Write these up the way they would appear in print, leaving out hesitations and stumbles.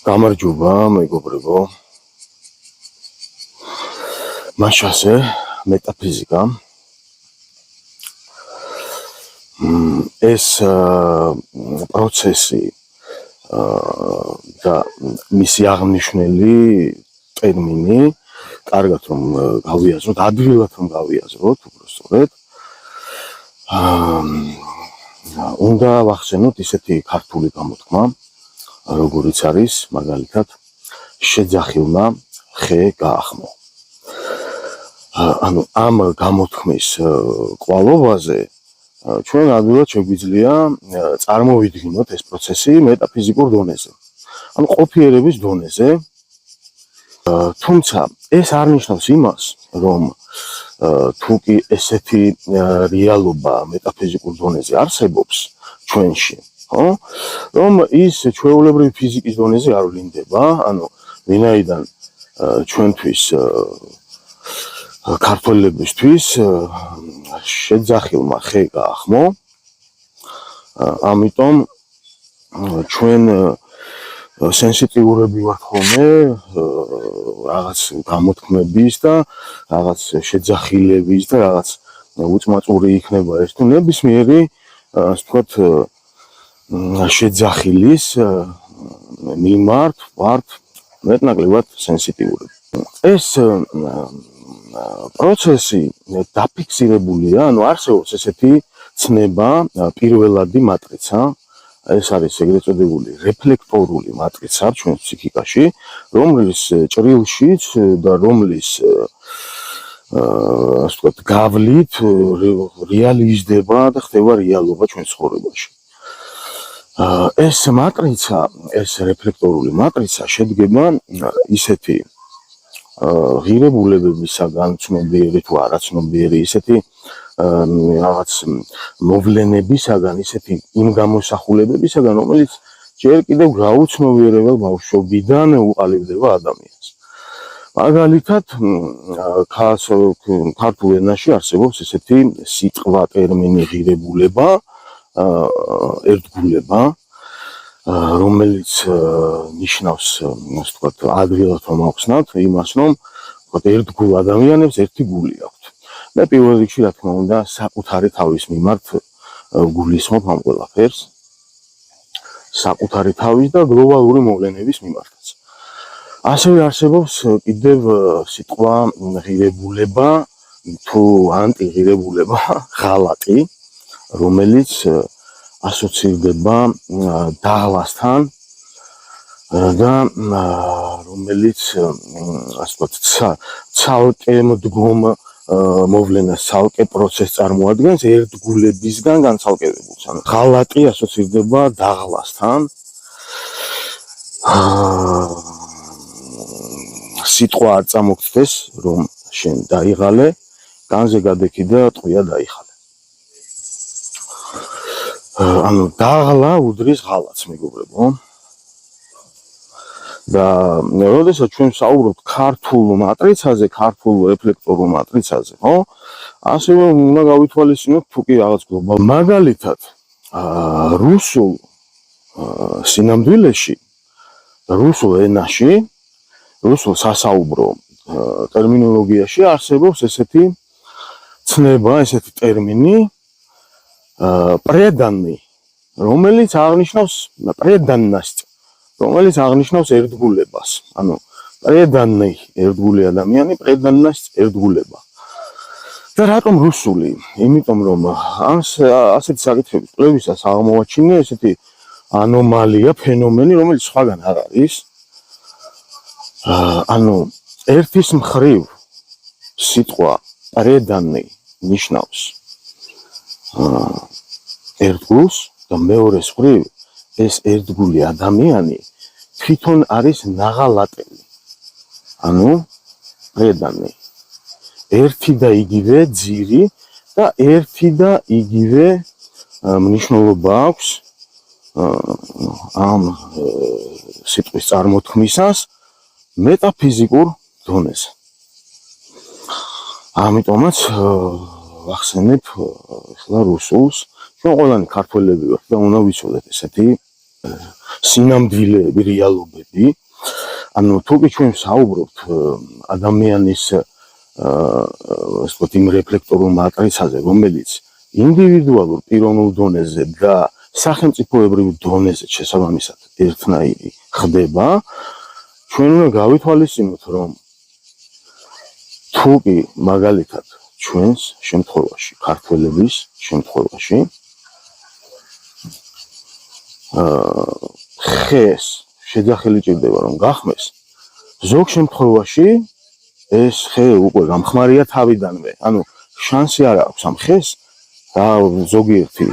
გამარჯობა მეგობრებო. მაშასე მეტაფიზიკა ეს პროცესი და მისი აღნიშნული ტერმინი კარგად რომ გავიაზროთ, ადვილად რომ გავიაზროთ, უბრალოდ უნდა ვახსენოთ ისეთი ქართული გამოთქმა, როგორიც არის მაგალითად შეძახილმა ხე გაახმო. ანუ ამ გამოთქმის კვალობაზე ჩვენ ადვილად შეგვიძლია წარმოვიდგინოთ ეს პროცესი მეტაფიზიკურ დონეზე. ანუ ყოფიერების დონეზე. თუმცა ეს არ ნიშნავს იმას, რომ თუ კი ესეთი რეალობა მეტაფიზიკურ დონეზე არსებობს ჩვენში, ხო? რომ ის ჩვეულებრივი ფიზიკის დონეზე არ ვლინდება, ანუ ვინაიდან ჩვენთვის ქართველებისთვის შეძახილმა ხე გაახმო, ამიტომ ჩვენ სენსიტიურები ვართ ხოლმე რაღაც გამოთქმების და რაღაც შეძახილების და რაღაც უწმაწური იქნება ეს თუ ნებისმიერი, ასე ვთქვათ, შეძახილის მიმართ ვართ მეტნაკლებად სენსიტიურები. ეს პროცესი დაფიქსირებულია, ანუ არსებობს ესეთი ცნება, პირველადი მატრიცა, ეს არის ეგრეთ წოდებული რეფლექტორული მატრიცა ჩვენს ფსიქიკაში, რომლის ჭრილშიც და რომლის ასე ვთქვათ, გავლით რეალიზდება და ხდება რეალობა ჩვენ ცხოვრებაში. ეს მატრიცა, ეს რეფლექტორული მატრიცა შედგება ისეთი ღირებულებებისაგან, ცნობიერი თუ არაცნობიერი, ისეთი რაღაც მოვლენებისაგან, ისეთი იმ გამოსახულებებისაგან, რომელიც ჯერ კიდევ გაუცნობიერებელ ბავშვობიდან უყალიბდება ადამიანს. მაგალითად, ქართულ ენაში არსებობს ესეთი სიტყვა, ტერმინი ღირებულება, ერთგულება, რომელიც ნიშნავს, ასე ვთქვათ, ადვილად რომ ავხსნათ იმას, რომ ერთგულ ადამიანებს ერთი გული აქვთ. მე პირველ რიგში, რა თქმა უნდა, საკუთარი თავის მიმართ გულისხმობ ამ ყველაფერს, საკუთარი თავის და გლობალური მოვლენების მიმართაც. ასევე არსებობს კიდევ სიტყვა ღირებულება თუ ანტიღირებულება, ღალატი, რომელიც ასოცირდება დაღლასთან და რომელიც, ასე ვთქვათ, ცალკე მდგომ მოვლენას, ცალკე პროცესს წარმოადგენს ერთგულებისგან განცალკევებულს. ანუ ღალატი ასოცირდება დაღლასთან. სიტყვა არ წამოგწდეს, რომ შენ დაიღალე, განზე გადექი და ტყვია დაიხალე. ანუ დაღლა უდრის ღალატს, მეგობრებო. და როდესაც ჩვენ საუბრობთ ქართულ მატრიცაზე, ქართულ რეფლექტორულ მატრიცაზე, ხო? ასევე უნდა გავითვალისწინოთ თუ კი რაღაც გლობალ. მაგალითად, რუსულ სინამდვილეში, რუსულ ენაში, რუსულ სასაუბრო ტერმინოლოგიაში არსებობს ესეთი ცნება, ესეთი ტერმინი პრედანნი, რომელიც აღნიშნავს პრედანნასტ, რომელიც აღნიშნავს ერთგულებას. ანუ პრედანნი ერთგული ადამიანი, პრედანნასტ ერთგულება. და რატომ რუსული? იმიტომ რომ ასეთი საკითხების კვლევისას აღმოაჩინე ესეთი ანომალია, ფენომენი, რომელიც სხვაგან არ არის. ანუ ერთის მხრივ სიტყვა პრედანნი ნიშნავს ერთგულს და მეორეს მხრივ ეს ერთგული ადამიანი თვითონ არის ნაღალატელი. ანუ პრედანნი. ერთი და იგივე ძირი და ერთი და იგივე მნიშვნელობა აქვს ამ სიტყვის წარმოთქმისას მეტაფიზიკურ დონეზე. ამიტომაც ვახსენებ ახლა რუსულს. ჩვენ ყველანი ქართველები ვართ და უნდა ვიცოდეთ ესეთი სინამდვილეები, რეალობები. ანუ თუ კი ჩვენ საუბრობთ ადამიანის ვთქვათ იმ რეფლექტორულ მატრიცაზე, რომელიც ინდივიდუალურ პიროვნულ დონეზე და სახელმწიფოებრივ დონეზე შესაბამისად ერთნაირი ხდება, ჩვენ უნდა გავითვალისწინოთ, რომ თუ კი მაგალითად ჩვენს შემთხვევაში, ქართველების შემთხვევაში ხეს შეძახილი ჭირდება რომ გახმეს, ზოგ შემთხვევაში ეს ხე უკვე გამხმარია თავიდანვე, ანუ შანსი არ აქვს ამ ხეს და ზოგიერთი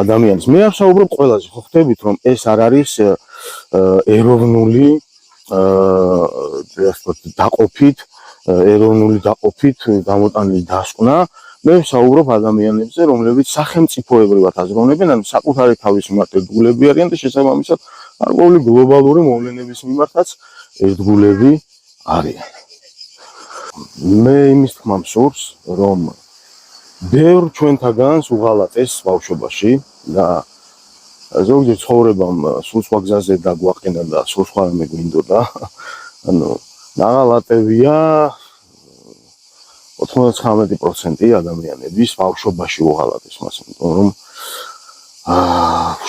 ადამიანის მე არ საუბრობ ყველაზე, ხო ხდებით რომ ეს არ არის ეროვნული დაყოფით გამოტანილი დასკვნა, მე ვსაუბრობ ადამიანებზე, რომლებიც სახელმწიფოებრივად აზროვნებენ, ანუ საკუთარი თავის მიმართ ერთგულები არიან და შესაბამისად გარკვეული გლობალური მოვლენების მიმართაც ერთგულები არიან. მე იმის თქმა მსურს, რომ ბევრ ჩვენთაგანს უღალატეს ბავშვობაში და ზოგჯერ ცხოვრებამ სულ სხვა გზაზე დაგვაყენა და სულ სხვა რამე გვინდოდა. ანუ ნაღალატებია 99% ადამიანების ბავშვობაში უღალატეს მას, იმიტომ რომ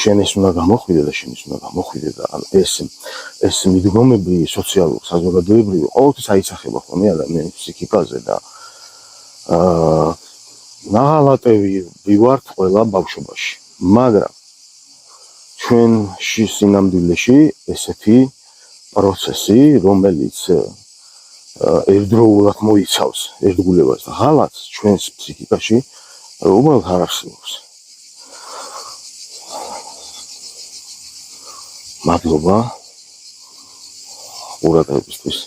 შენ ეს უნდა გამოხვიდე და შენ ის უნდა გამოხვიდე და ეს მიდგომები სოციალურ საზოგადოებრივი ყოველთვის აისახება ხოლმე ადამიანის ფსიქიკაზე და ნაღალატები ვართ ყველა ბავშვობაში, მაგრამ ჩვენში სინამდვილეში ესეთი პროცესი, რომელიც ერთდროულად მოიცავს ერთგულებას და ღალატს ჩვენს ფსიქიკაში უბრალოდ არ არსებობს. მადლობა ყურადღებისთვის.